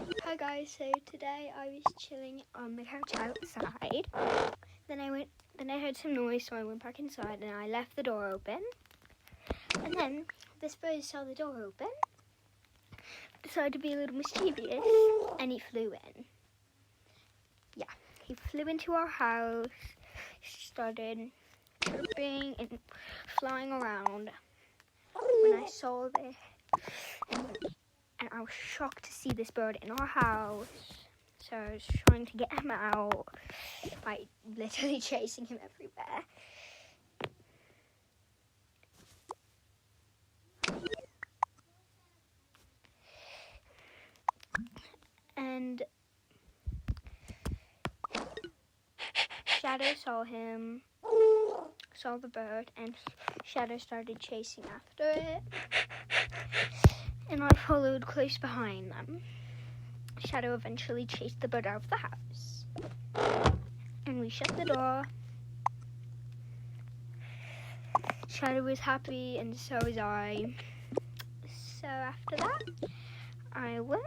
Hi guys, so today I was chilling on the couch outside. Then I heard some noise, so I went back inside and I left the door open. And then this bird saw the door open, decided to be a little mischievous, and he flew in. Yeah, he flew into our house, started chirping and flying around. When I saw this, and I was shocked to see this bird in our house. So I was trying to get him out by literally chasing him everywhere. And Shadow saw him, saw the bird, and Shadow started chasing after it. And I followed close behind them. Shadow eventually chased the bird out of the house. And we shut the door. Shadow was happy and so was I. So after that, I went